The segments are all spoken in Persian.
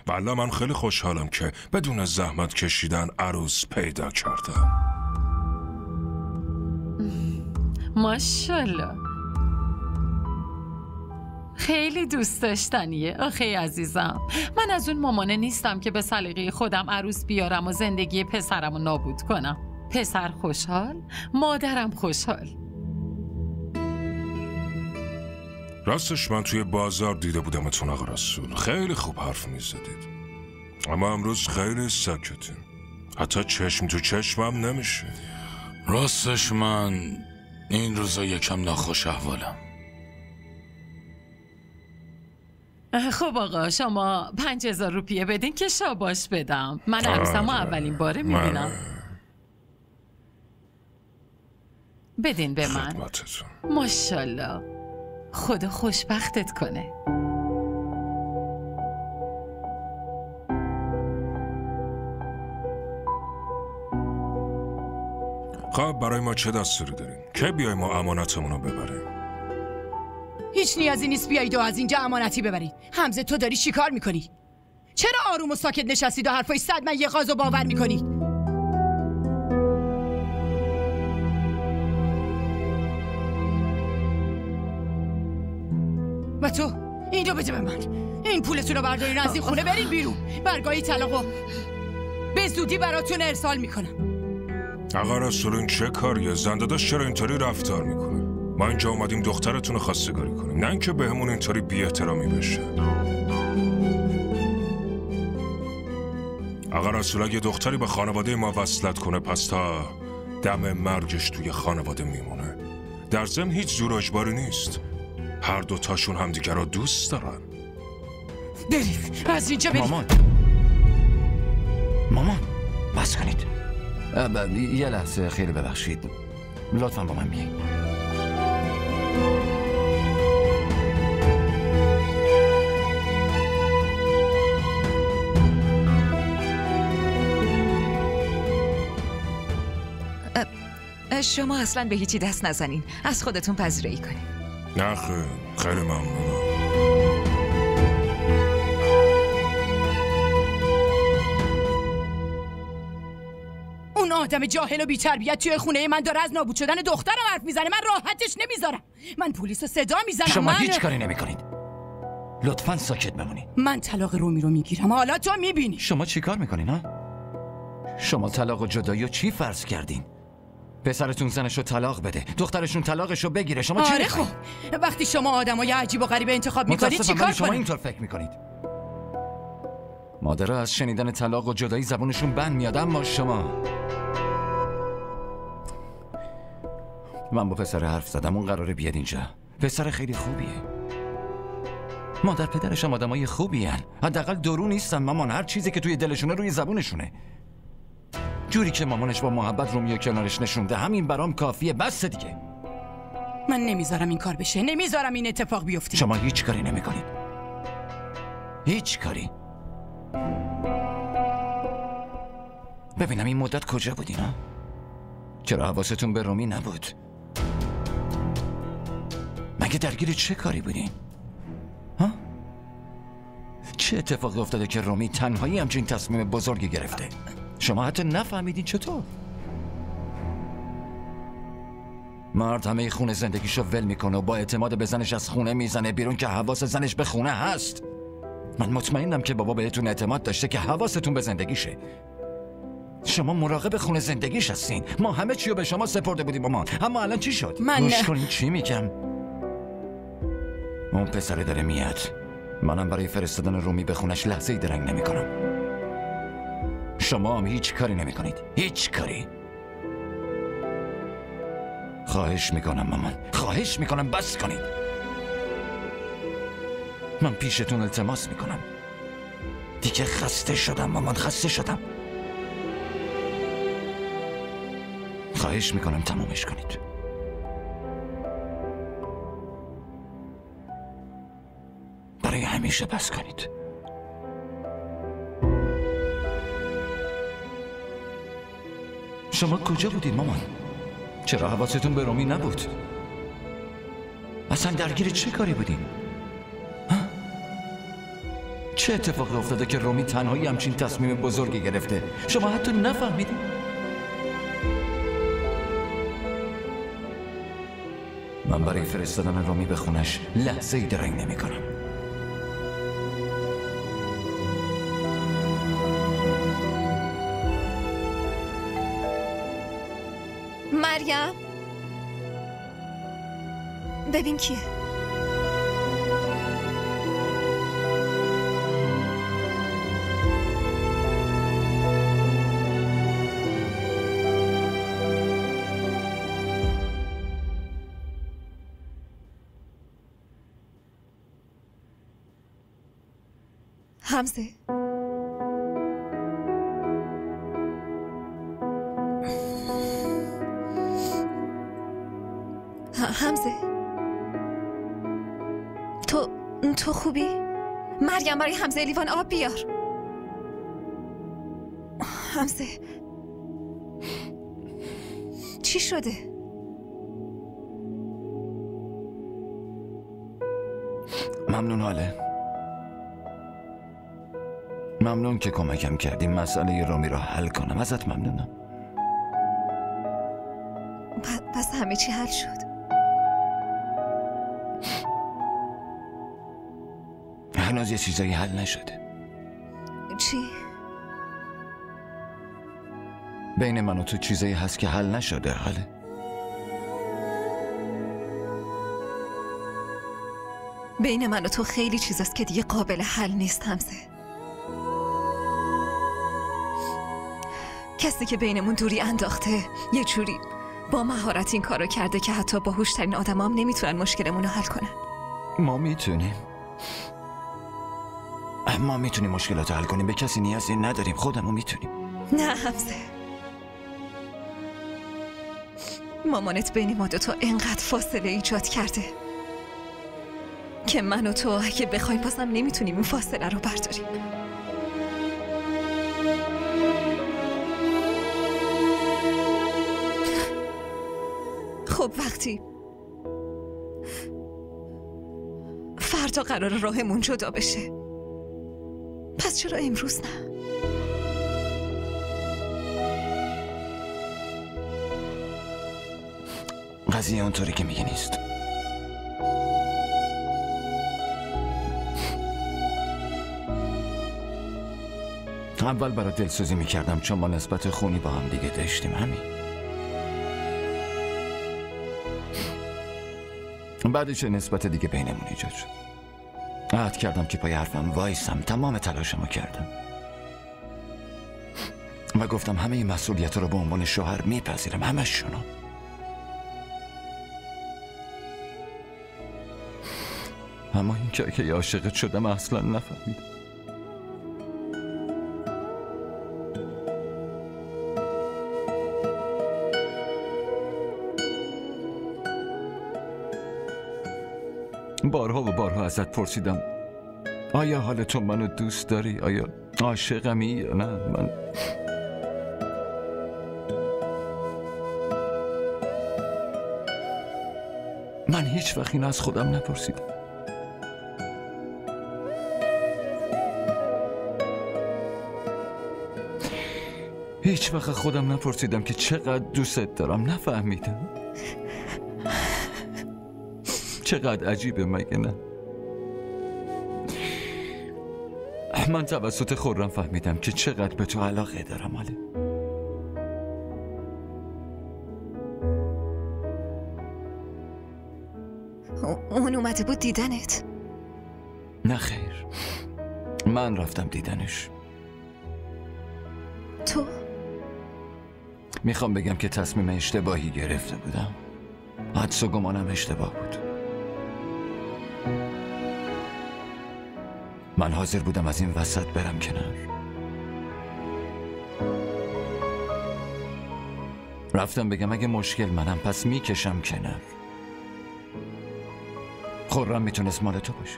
والله من خیلی خوشحالم که بدون زحمت کشیدن عروس پیدا کردم. ماشاءالله، خیلی دوست داشتنیه. آخی عزیزم، من از اون مامانه نیستم که به سلیقه خودم عروس بیارم و زندگی پسرم رو نابود کنم. پسر خوشحال، مادرم خوشحال. راستش من توی بازار دیده بودمتون آقا رسول، خیلی خوب حرف میزدید، اما امروز خیلی ساکتین، حتی چشم تو چشمم نمیشه. راستش من این روزا یکم ناخوش احوالم. خب آقا شما 5000 روپیه بدین که شاباش بدم. من عروسمو اولین باره میبینم. بدین به من. ماشاءالله، خدا خوشبختت کنه. خب برای ما چه دستوری دارین؟ که بیای ما امانتمون رو ببریم؟ هیچ نیازی نیست بیایید و از اینجا امانتی ببرید. حمزه تو داری چی کار میکنی؟ چرا آروم و ساکت نشستید و حرفای 100 من یه غاز و باور میکنید؟ و تو اینو بده به من. این پولتون رو بردارین از این خونه برین بیرون. برگاهی طلاقو به زودی براتون ارسال میکنم. آقا رسول این چه کاریه؟ زنداداش چرا اینطوری رفتار میکنه؟ ما اینجا اومدیم دخترتون رو خواستگاری کنیم، نه اینکه بهمون اینطوری بی احترامی بشه. آقا رسول اگه دختری به خانواده ما وصلت کنه پس تا دم مرگش توی خانواده میمونه. در ضمن هیچ زور اجباری نیست، هر دوتاشون همدیگر رو دوست دارن. برید از اینجا برید. مامان بس کنید. یه لحظه خیلی ببخشید، لطفا با من بیایید. شما اصلا به هیچی دست نزنین، از خودتون پذیرایی کنین. نه خیلی ممنونم. اون آدم جاهل و بی‌تربیت توی خونه من داره از نابود شدن دخترم حرف میزنه. من راحتش نمیذارم. من پلیس رو صدا میزنم. شما هیچ کاری نمیکنید. لطفاً ساکت بمونید. من طلاق رومی رو میگیرم، حالا تو میبینی. شما چی کار میکنین ها؟ شما طلاق و جدایی و چی فرض کردین؟ پسرتون زنشو طلاق بده، دخترشون طلاقشو بگیره. شما چی میخواین؟ خب وقتی شما آدمای عجیب و غریب انتخاب میکنید چیکار شما کنید؟ اینطور فکر میکنید. مادرها از شنیدن طلاق و جدایی زبونشون بند میاد، اما شما... من با پسر حرف زدم، اون قراره بیاد اینجا. پسر خیلی خوبیه. مادر پدرش هم آدمای خوبی هن. حداقل درو نیستن مامان، هر چیزی که توی دلشونه روی زبونشونه. جوری که مامانش با محبت رومیو کنارش نشونده همین برام کافیه. بس دیگه. من نمیذارم این کار بشه، نمیذارم این اتفاق بیفته. شما هیچ کاری نمیکنید. هیچ کاری. ببینم این مدت کجا بودین ها؟ چرا حواستون به رومی نبود؟ مگه درگیر چه کاری بودین؟ ها؟ چه اتفاقی افتاده که رومی تنهایی همچین تصمیم بزرگی گرفته؟ شما حتی نفهمیدین چطور؟ مرد همه خونه زندگیشو ول میکنه و با اعتماد به زنش از خونه میزنه بیرون که حواس زنش به خونه هست. من مطمئنم که بابا بهتون اعتماد داشته که حواستون به زندگیشه. شما مراقب خونه زندگیش هستین. ما همه چیو به شما سپرده بودیم مامان، اما الان چی شد؟ گوش کنین چی میگم. اون پسره داره میاد. منم برای فرستادن رومی به خونش لحظه ای درنگ نمیکنم. شما هم هیچ کاری نمیکنید. هیچ کاری. خواهش میکنم مامان، خواهش میکنم بس کنید. من پیشتون التماس میکنم. دیگه خسته شدم مامان، خسته شدم. خواهش میکنم تمومش کنید. برای همیشه بس کنید. شما کجا بودید مامان؟ چرا حواستون به رومی نبود؟ اصلا درگیر چه کاری بودین؟ چه اتفاقی افتاده که رومی تنهایی همچین تصمیم بزرگی گرفته؟ شما حتی نفهمیدید؟ من برای فرستادن رومی به خونش لحظه ای درنگ نمی کنم. مریم، ببین کیه. حمزه، حمزه، تو خوبی؟ مریم، برای حمزه لیوان آب بیار. حمزه، چی شده؟ ممنون حاله. ممنون که کمکم کردی مسئله رومی را حل کنم. ازت ممنونم. پس همه چی حل شد؟ هنوز یه چیزایی حل نشده. چی؟ بین من و تو چیزایی هست که حل نشده حاله. بین من و تو خیلی چیزاست که دیگه قابل حل نیست حمزه. کسی که بینمون دوری انداخته یه جوری با مهارت این کارو کرده که حتی باهوشترین آدم هم نمیتونن مشکلمون رو حل کنن. ما میتونیم مشکلات رو حل کنیم. به کسی نیازی نداریم. خودمون میتونیم. نه حمزه، مامانت بین ما دوتا انقدر فاصله ایجاد کرده که من و تو اگه بخوایم بازم نمیتونیم این فاصله رو برداریم. خب وقتی فردا قرار راهمون جدا بشه، پس چرا امروز نه؟ قضیه اونطوری که میگی نیست. اول برای دلسوزی میکردم چون ما نسبت خونی با هم دیگه داشتیم. همین. بعدش نسبت دیگه بینمون ایجاد شد. عهد کردم که پای حرفم وایسم. تمام تلاشمو کردم و گفتم همه این مسئولیت رو به عنوان شوهر میپذیرم. همشونو. اما این که عاشقت شدم اصلا نفهمیدم. بارها و بارها ازت پرسیدم آیا حال تو منو دوست داری؟ آیا عاشقمی یا نه؟ من هیچ وقت اینو از خودم نپرسیدم. هیچ وقت خودم نپرسیدم که چقدر دوستت دارم. نفهمیدم. چقدر عجیبه مگه نه؟ من توسط خورم فهمیدم که چقدر به تو علاقه دارم. حاله اون اومده بود دیدنت؟ نه خیر، من رفتم دیدنش. تو؟ میخوام بگم که تصمیم اشتباهی گرفته بودم. حدس و گمانم اشتباه بود. من حاضر بودم از این وسط برم کنار. رفتم بگم اگه مشکل منم پس میکشم کنار. خورم میتونست مال تو باشه،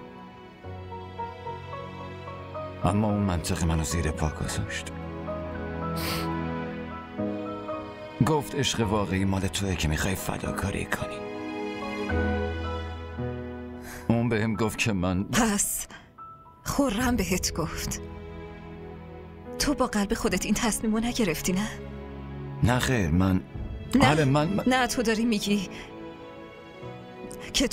اما اون منطق منو زیر پا گذاشت. گفت عشق واقعی مال توئه که میخوای فداکاری کنی. اون بهم گفت که من پس خرم بهت گفت. تو با قلب خودت این تصمیمو نگرفتی نه؟ نه خیر من نه تو داری میگی که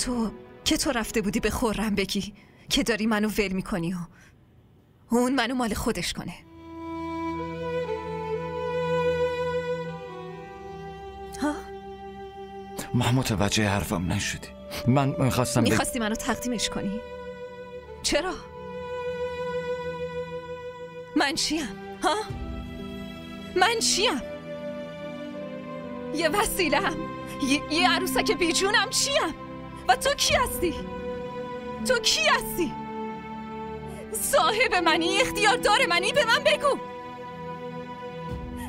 تو رفته بودی به خرم بگی که داری منو ول میکنی و اون منو مال خودش کنه. ها؟ من متوجه حرفم نشدی. من میخواستی منو تقدیمش کنی؟ چرا؟ من چیم؟ ها؟ من چیم؟ یه وسیله‌ام، یه عروسک بیجونم چیم؟ و تو کی هستی؟ تو کی هستی؟ صاحب منی، اختیاردار منی، به من بگو.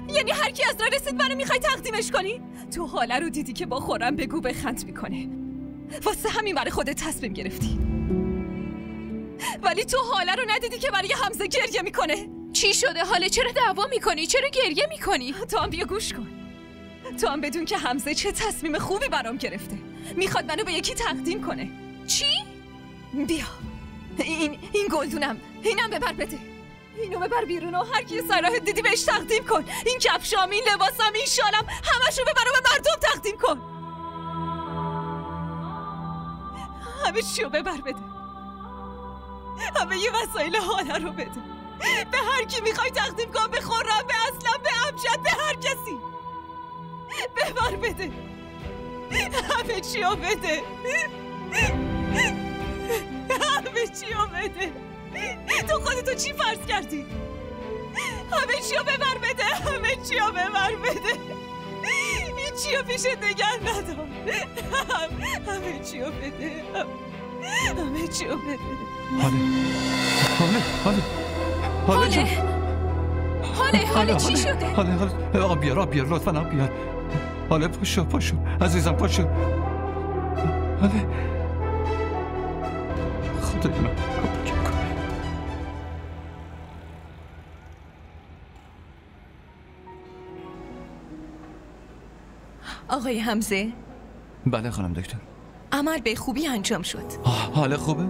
یعنی هر کی از راه رسید منو میخوای تقدیمش کنی؟ تو حاله رو دیدی که با خورم بگو بخند میکنه، واسه همین برای خودت تصمیم گرفتی. ولی تو حاله رو ندیدی که برای حمزه گریه میکنه. چی شده حاله؟ چرا دعوا میکنی؟ چرا گریه میکنی؟ تو هم بیا گوش کن. تو هم بدون که حمزه چه تصمیم خوبی برام گرفته. میخواد منو به یکی تقدیم کنه. چی؟ بیا این گلدونم، اینم ببر بده. اینو ببر بیرون و هر کی سراحت دیدی بهش تقدیم کن. این کفشام، این لباسم، این شالم، همشو ببر و به مردم تقدیم کن. همه چیو ببر بده. همه یه وسایل حاله رو بده. به هر کی میخوای تقدیم کن، به خرم، به اسلم، به امجد، به هر کسی ببر بده. همه چیو بده. همه چیو بده. تو خودتو چی فرض کردی؟ همه چیو ببر بده. همه چیو ببر بده. این چیو پیشت نگه ندار. همه چیو بده. همه چیو بده. حاله چی شده؟ حاله آقا بیار لطفاً بیار. حاله پاشو عزیزم پاشو. حاله خدای من کمک کن. آقای حمزه؟ بله خانم دکتر. عمل به خوبی انجام شد. حال خوبه؟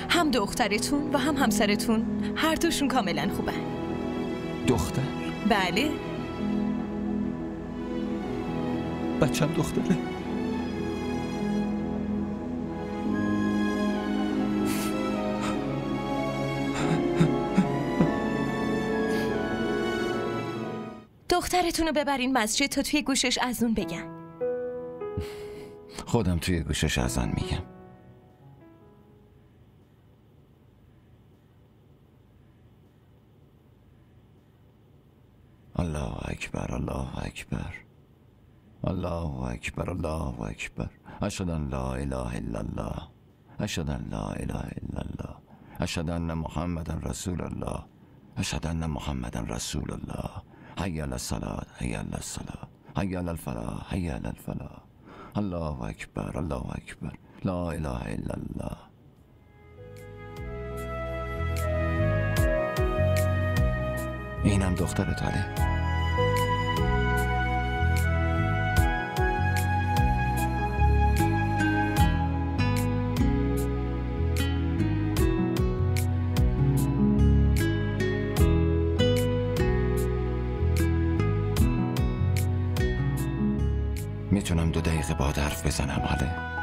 هم دخترتون و هم همسرتون هر دوشون کاملا خوبن. دختر؟ بله. بچم دختره؟ دخترتون رو ببرین مسجد تا توی گوشش اذان بگن. خودم توی گوشش اذان میگم. الله اکبر الله اکبر الله اکبر الله اکبر. اشهد ان لا اله الا الله اشهد ان لا اله الا الله اشهد ان محمدا رسول الله اشهد ان محمدا رسول الله. حی علی الصلاة حی علی الصلاة حی علی الفلاح حی علی الفلاح. الله اکبر الله اکبر لا اله الا الله. اینم دخترت علی. میتونم 2 دقیقه باهات حرف بزنم حاله؟